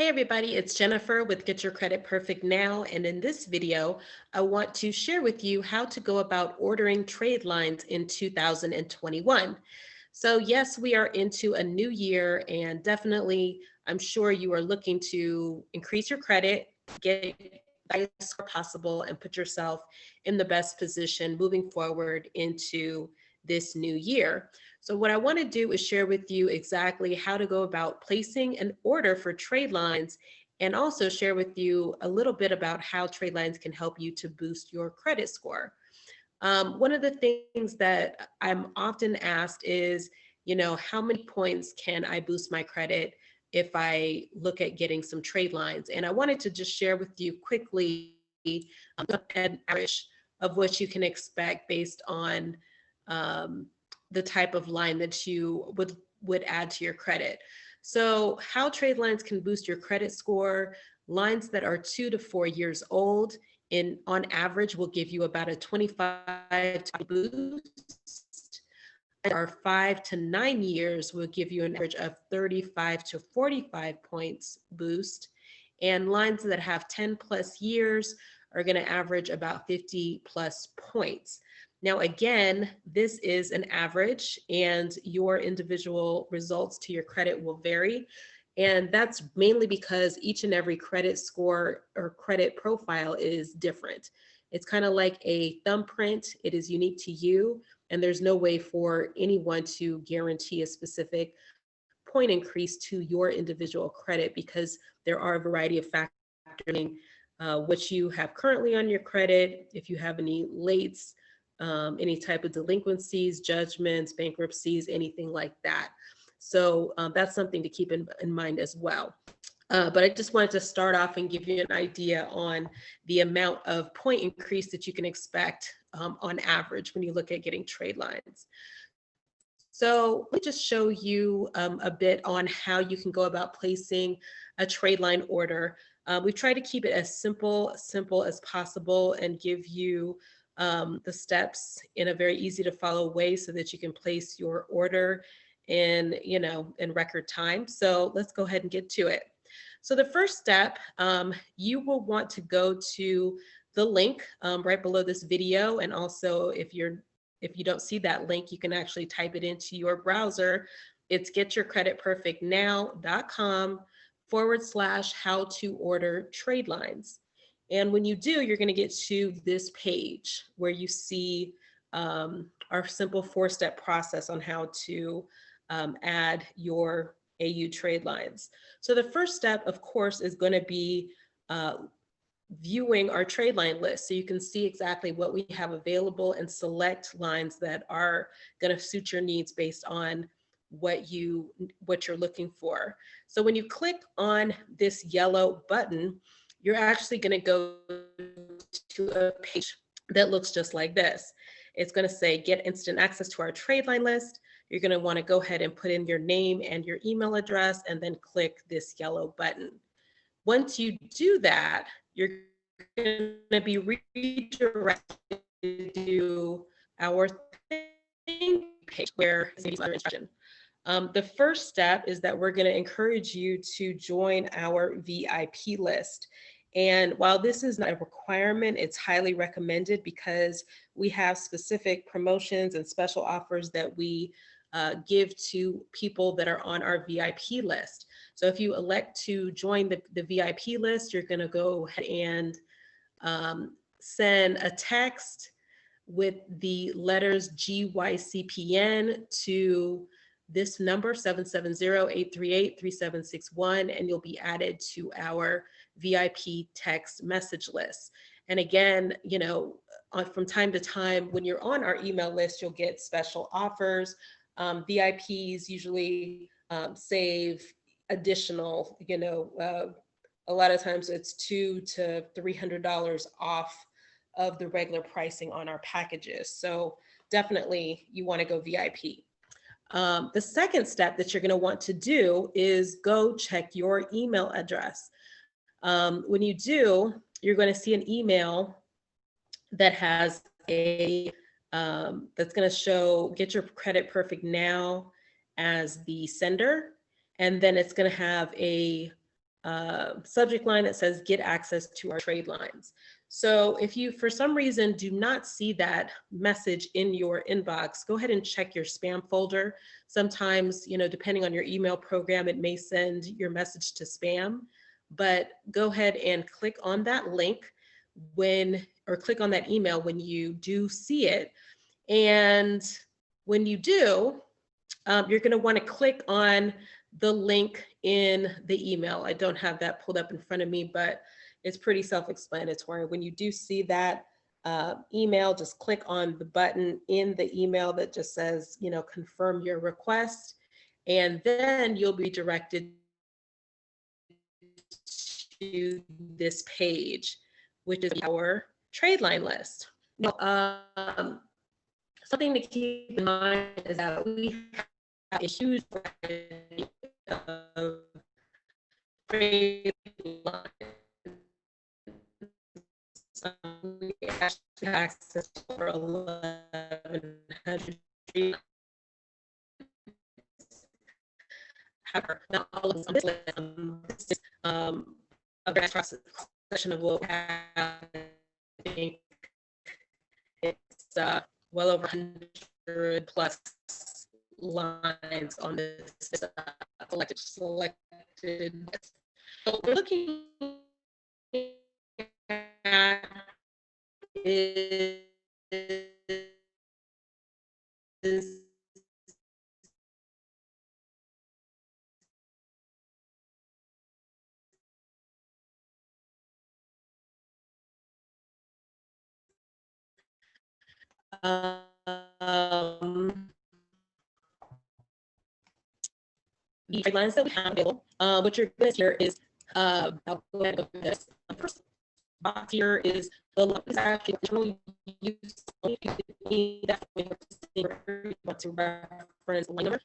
Hey everybody, it's Jennifer with Get Your Credit Perfect Now, and in this video, I want to share with you how to go about ordering trade lines in 2021. So yes, we are into a new year, and definitely I'm sure you are looking to increase your credit, get the highest score possible, and put yourself in the best position moving forward into this new year. So what I want to do is share with you exactly how to go about placing an order for trade lines, and also share with you a little bit about how trade lines can help you to boost your credit score. One of the things that I'm often asked is, how many points can I boost my credit if I look at getting some trade lines? And I wanted to just share with you quickly an average of what you can expect based on um, the type of line that you would add to your credit. So how trade lines can boost your credit score: lines that are 2 to 4 years old on average will give you about a 25 boost. Our 5 to 9 years will give you an average of 35 to 45 points boost. And lines that have 10 plus years are going to average about 50 plus points. Now, again, this is an average, and your individual results to your credit will vary. And that's mainly because each and every credit score or credit profile is different. It's kind of like a thumbprint. It is unique to you, and there's no way for anyone to guarantee a specific point increase to your individual credit, because there are a variety of factors, what you have currently on your credit, if you have any lates, any type of delinquencies, judgments, bankruptcies, anything like that. So that's something to keep in mind as well. But I just wanted to start off and give you an idea on the amount of point increase that you can expect on average when you look at getting trade lines. So let me just show you a bit on how you can go about placing a trade line order. We try to keep it as simple as possible and give you the steps in a very easy to follow way so that you can place your order in record time. So let's go ahead and get to it. So the first step, you will want to go to the link right below this video, and also if you don't see that link, you can actually type it into your browser. It's getyourcreditperfectnow.com/how to order trade lines. And when you do, you're going to get to this page where you see our simple 4-step process on how to add your AU trade lines. So the first step, of course, is going to be viewing our trade line list, so you can see exactly what we have available and select lines that are going to suit your needs based on what you're looking for. So when you click on this yellow button, you're actually going to go to a page that looks just like this. It's going to say get instant access to our trade line list. You're going to want to go ahead and put in your name and your email address, and then click this yellow button. Once you do that, you're going to be redirected to our thank page where it's under instruction. The first step is that we're going to encourage you to join our VIP list. And while this is not a requirement, it's highly recommended because we have specific promotions and special offers that we give to people that are on our VIP list. So if you elect to join the VIP list, you're going to go ahead and send a text with the letters GYCPN to this number, 770-838-3761, and you'll be added to our VIP text message list. And again, from time to time, when you're on our email list, you'll get special offers. VIPs usually save additional, a lot of times it's $200 to $300 off of the regular pricing on our packages. So definitely you want to go VIP. The second step that you're going to want to do is go check your email address. When you do, you're going to see an email that has that's going to show Get Your Credit Perfect Now as the sender, and then it's going to have a subject line that says get access to our trade lines. So if you, for some reason, do not see that message in your inbox, go ahead and check your spam folder. Sometimes, depending on your email program, it may send your message to spam, but go ahead and click on that link or click on that email when you do see it. And when you do, you're going to want to click on the link in the email. I don't have that pulled up in front of me, but it's pretty self-explanatory. When you do see that email, just click on the button in the email that just says, confirm your request, and then you'll be directed to this page, which is our trade line list. Now, something to keep in mind is that we have a huge variety of trade lines. We actually have access to over 1,100 trade lines. However, not all of them on this list. This is a very cross-section of what we have. I think it's well over 100 plus lines on this selected. So we're looking at is the guidelines that we have available. What you're going to hear is, I'll go ahead and go through this. The first box here is the line is actually generally used only if you need that when you want to reference line number.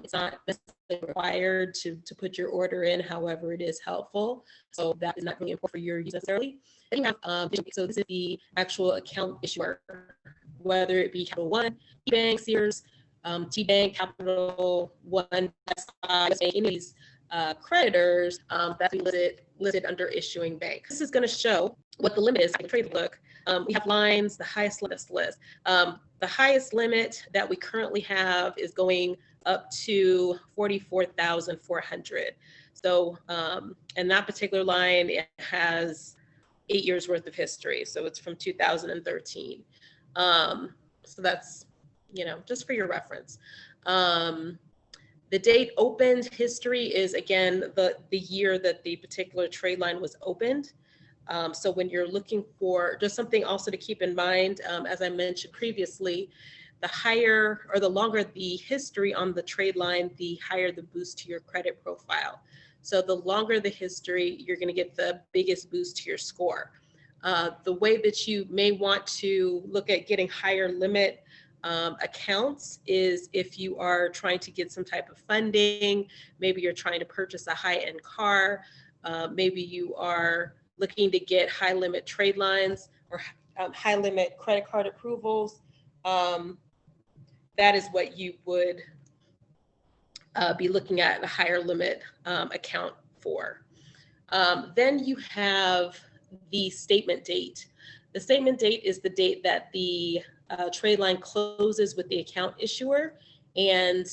It's not necessarily required to put your order in, however, it is helpful. So that is not really important for your use necessarily. Then you have, so this is the actual account issuer, whether it be Capital One, eBank, Sears, T-Bank, Capital One, any of these creditors that we listed under issuing bank. This is going to show what the limit is. I can trade look. We have lines, the highest limit list. The highest limit that we currently have is going up to 44,400. So, and that particular line, it has 8 years worth of history. So it's from 2013. So that's, just for your reference. The date opened history is, again, the year that the particular trade line was opened. So when you're looking for, just something also to keep in mind, as I mentioned previously, the higher or the longer the history on the trade line, the higher the boost to your credit profile. So the longer the history, you're going to get the biggest boost to your score. The way that you may want to look at getting higher limit accounts is if you are trying to get some type of funding, maybe you're trying to purchase a high-end car, maybe you are looking to get high limit trade lines or high limit credit card approvals. That is what you would be looking at a higher limit account for. Then you have the statement date. The statement date is the date that the trade line closes with the account issuer and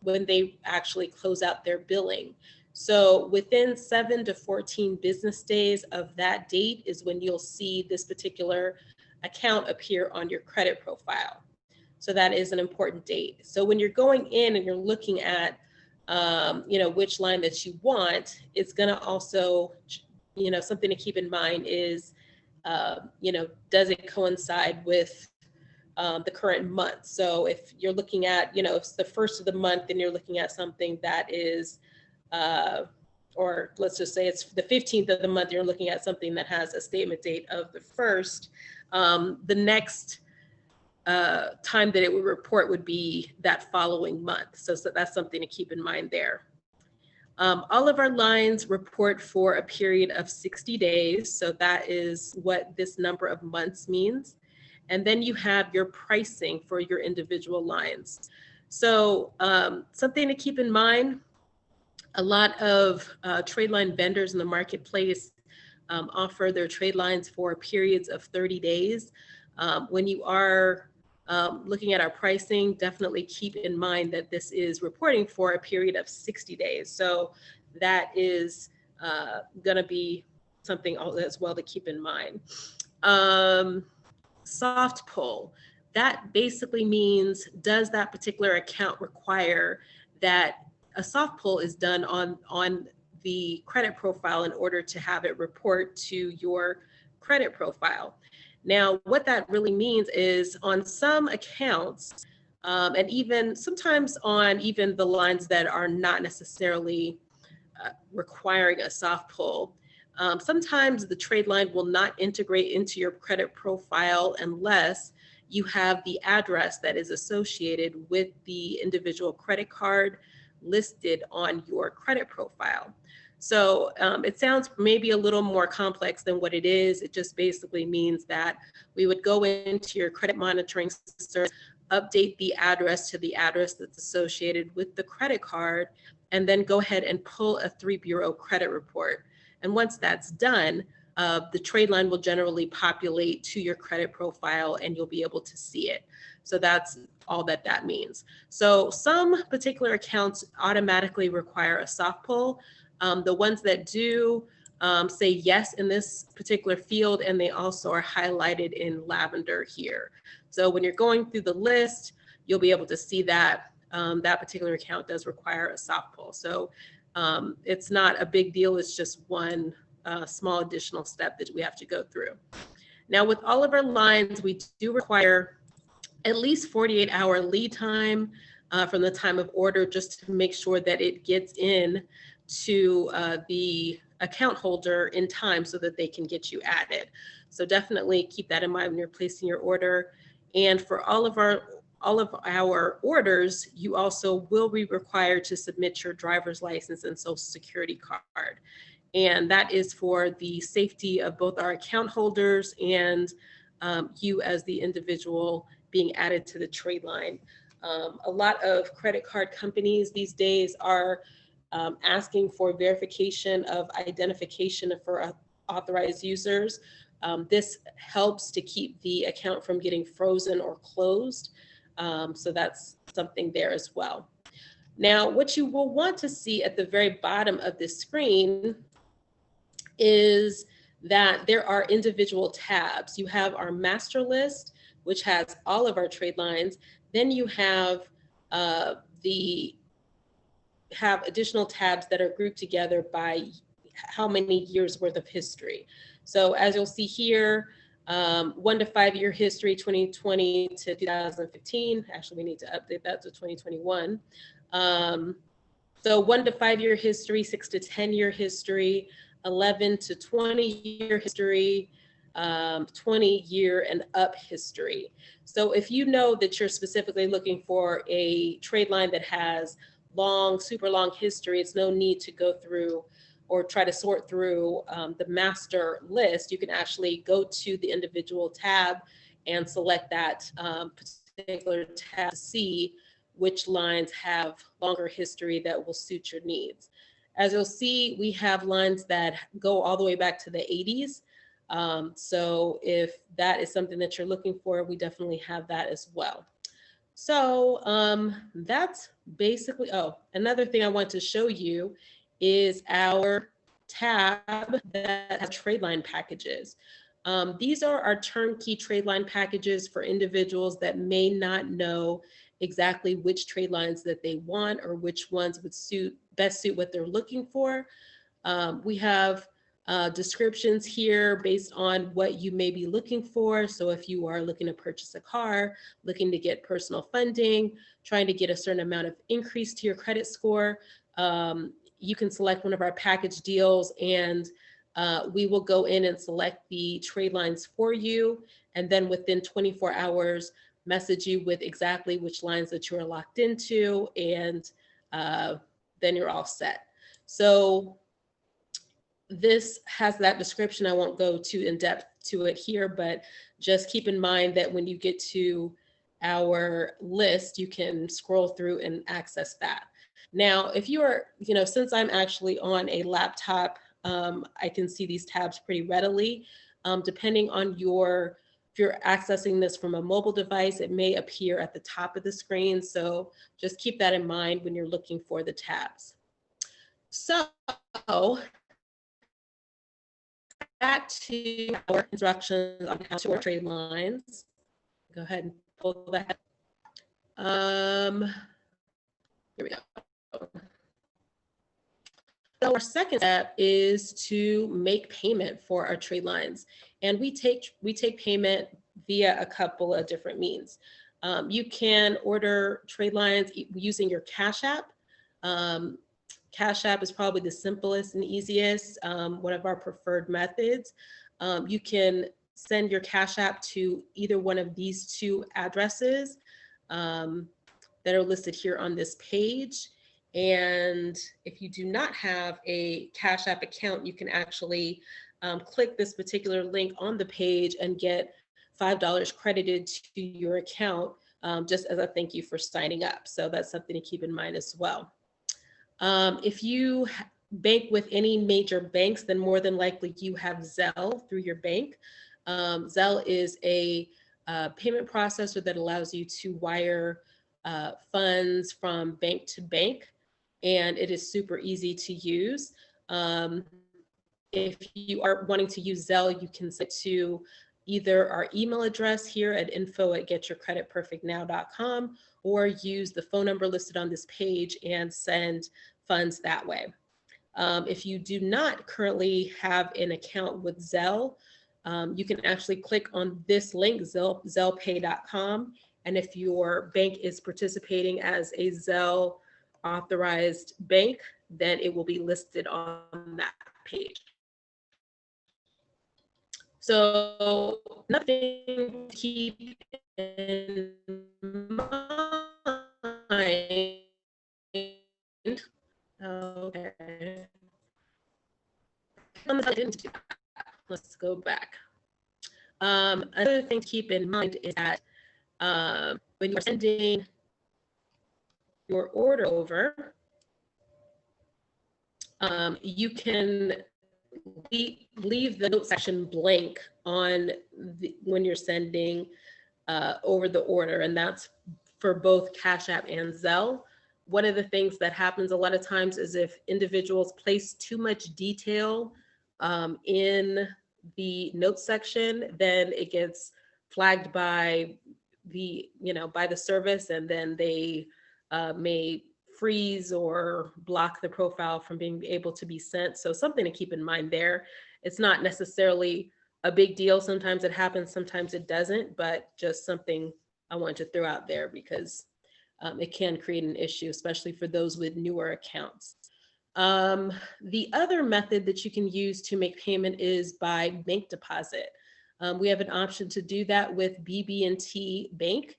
when they actually close out their billing. So within 7 to 14 business days of that date is when you'll see this particular account appear on your credit profile. So that is an important date. So when you're going in and you're looking at, which line that you want, it's going to also, something to keep in mind is, does it coincide with the current month? So if you're looking at, if it's the first of the month, then you're looking at something that is, or let's just say it's the 15th of the month, you're looking at something that has a statement date of the 1st. The next time that it would report would be that following month. So that's something to keep in mind there. All of our lines report for a period of 60 days. So that is what this number of months means. And then you have your pricing for your individual lines. So something to keep in mind A lot of trade line vendors in the marketplace offer their trade lines for periods of 30 days. When you are looking at our pricing, definitely keep in mind that this is reporting for a period of 60 days. So that is going to be something as well to keep in mind. Soft pull, that basically means, does that particular account require that a soft pull is done on the credit profile in order to have it report to your credit profile? Now, what that really means is on some accounts, and even sometimes on even the lines that are not necessarily requiring a soft pull, sometimes the trade line will not integrate into your credit profile unless you have the address that is associated with the individual credit card listed on your credit profile. So it sounds maybe a little more complex than what it is. It just basically means that we would go into your credit monitoring system, update the address to the address that's associated with the credit card, and then go ahead and pull a 3-bureau credit report. And once that's done, the trade line will generally populate to your credit profile and you'll be able to see it. So that's all that means. So some particular accounts automatically require a soft pull. The ones that do say yes in this particular field, and they also are highlighted in lavender here. So when you're going through the list, you'll be able to see that that particular account does require a soft pull. So it's not a big deal. It's just one small additional step that we have to go through. Now, with all of our lines, we do require at least 48-hour lead time from the time of order, just to make sure that it gets in to the account holder in time so that they can get you added. So definitely keep that in mind when you're placing your order. And for all of our orders, you also will be required to submit your driver's license and social security card. And that is for the safety of both our account holders and you as the individual being added to the trade line. A lot of credit card companies these days are asking for verification of identification for authorized users. This helps to keep the account from getting frozen or closed. So that's something there as well. Now, what you will want to see at the very bottom of this screen is that there are individual tabs. You have our master list, which has all of our trade lines. Then you have additional tabs that are grouped together by how many years worth of history. So as you'll see here, 1 to 5 year history, 2020 to 2015. Actually, we need to update that to 2021. So 1 to 5 year history, 6 to 10 year history, 11 to 20 year history, 20 year and up history. So if you know that you're specifically looking for a trade line that has long, super long history, it's no need to go through or try to sort through the master list. You can actually go to the individual tab and select that particular tab to see which lines have longer history that will suit your needs. As you'll see, we have lines that go all the way back to the 80s. So if that is something that you're looking for, we definitely have that as well. So that's basically, oh, another thing I want to show you is our tab that has trade line packages. These are our turnkey trade line packages for individuals that may not know exactly which trade lines that they want or which ones would best suit what they're looking for. We have descriptions here based on what you may be looking for. So if you are looking to purchase a car, looking to get personal funding, trying to get a certain amount of increase to your credit score, you can select one of our package deals and we will go in and select the trade lines for you. And then within 24 hours, message you with exactly which lines that you are locked into, and then you're all set. So this has that description. I won't go too in depth to it here, but just keep in mind that when you get to our list, you can scroll through and access that. Now, if you are, since I'm actually on a laptop, I can see these tabs pretty readily. Depending on if you're accessing this from a mobile device, it may appear at the top of the screen. So just keep that in mind when you're looking for the tabs. So back to our instructions on how to order trade lines. Go ahead and pull that. Here we go. So our second step is to make payment for our trade lines. And we take payment via a couple of different means. You can order trade lines using your Cash App. Cash App is probably the simplest and easiest, one of our preferred methods. You can send your Cash App to either one of these two addresses that are listed here on this page. And if you do not have a Cash App account, you can actually click this particular link on the page and get $5 credited to your account just as a thank you for signing up. So that's something to keep in mind as well. If you bank with any major banks, then more than likely you have Zelle through your bank. Zelle is a payment processor that allows you to wire funds from bank to bank, and it is super easy to use. If you are wanting to use Zelle, you can send it to either our email address here at info@getyourcreditperfectnow.com or use the phone number listed on this page and send funds that way. If you do not currently have an account with Zelle, you can actually click on this link, zellpay.com. And if your bank is participating as a Zelle authorized bank, then it will be listed on that page. So nothing to keep in mind. Okay. Let's go back. Another thing to keep in mind is that when you're sending your order over, you can leave the note section blank on when you're sending over the order, and that's for both Cash App and Zelle. One of the things that happens a lot of times is if individuals place too much detail in the note section, then it gets flagged by the service, and then they may freeze or block the profile from being able to be sent. So something to keep in mind there. It's not necessarily a big deal. Sometimes it happens, sometimes it doesn't, but just something I wanted to throw out there because it can create an issue, especially for those with newer accounts. The other method that you can use to make payment is by bank deposit. We have an option to do that with BB&T Bank,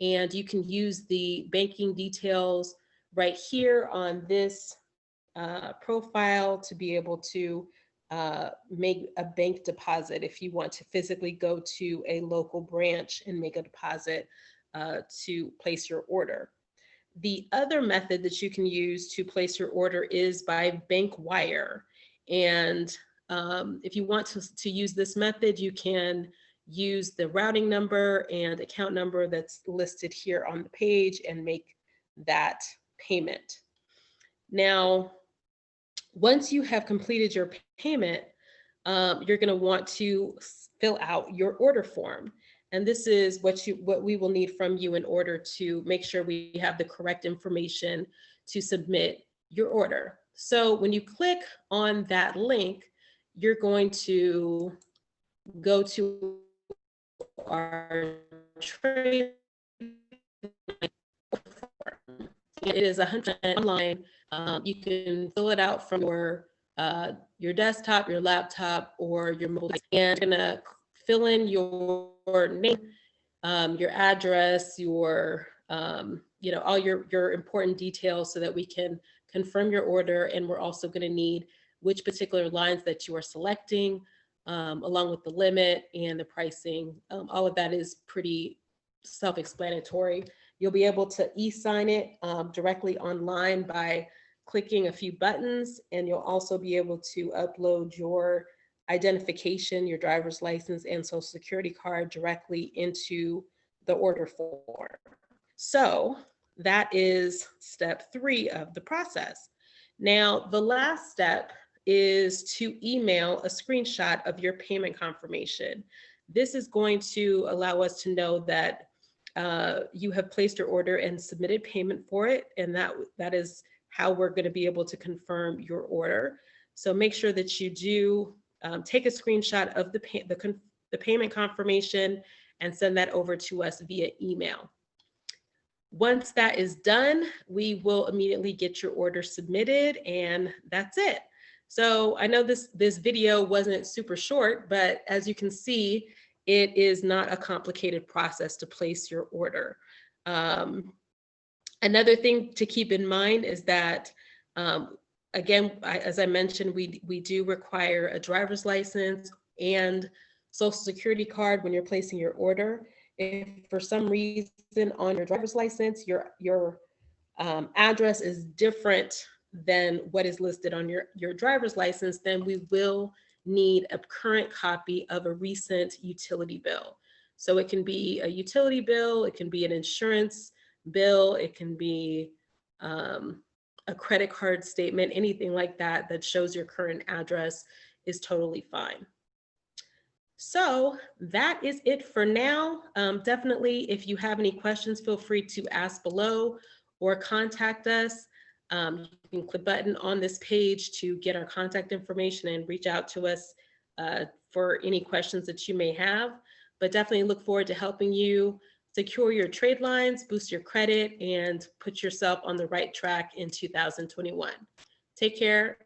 and you can use the banking details right here on this profile to be able to make a bank deposit if you want to physically go to a local branch and make a deposit to place your order. The other method that you can use to place your order is by bank wire. And if you want to use this method, you can use the routing number and account number that's listed here on the page and make that payment. Now, once you have completed your payment, you're going to want to fill out your order form. And this is what we will need from you in order to make sure we have the correct information to submit your order. So when you click on that link, you're going to go to our trade form. It is 100% online. You can fill it out from your desktop, your laptop, or your mobile device. And you're gonna fill in your name, your address, your all your important details so that we can confirm your order. And we're also going to need which particular lines that you are selecting, along with the limit and the pricing. All of that is pretty self-explanatory. You'll be able to e-sign it directly online by clicking a few buttons, and you'll also be able to upload your identification, your driver's license, and social security card directly into the order form. So that is step 3 of the process. Now, the last step is to email a screenshot of your payment confirmation. This is going to allow us to know that you have placed your order and submitted payment for it, and that is how we're going to be able to confirm your order. So make sure that you do take a screenshot of the payment confirmation and send that over to us via email. Once that is done, we will immediately get your order submitted, and that's it. So I know this video wasn't super short, but as you can see, it is not a complicated process to place your order. Another thing to keep in mind is that, again, as I mentioned, we do require a driver's license and social security card when you're placing your order. If for some reason on your driver's license, your address is different than what is listed on your driver's license, then we will need a current copy of a recent utility bill. So it can be a utility bill, it can be an insurance bill, it can be a credit card statement, anything like that that shows your current address is totally fine. So that is it for now. Definitely, if you have any questions, feel free to ask below or contact us. You can click the button on this page to get our contact information and reach out to us for any questions that you may have. But definitely look forward to helping you secure your trade lines, boost your credit, and put yourself on the right track in 2021. Take care.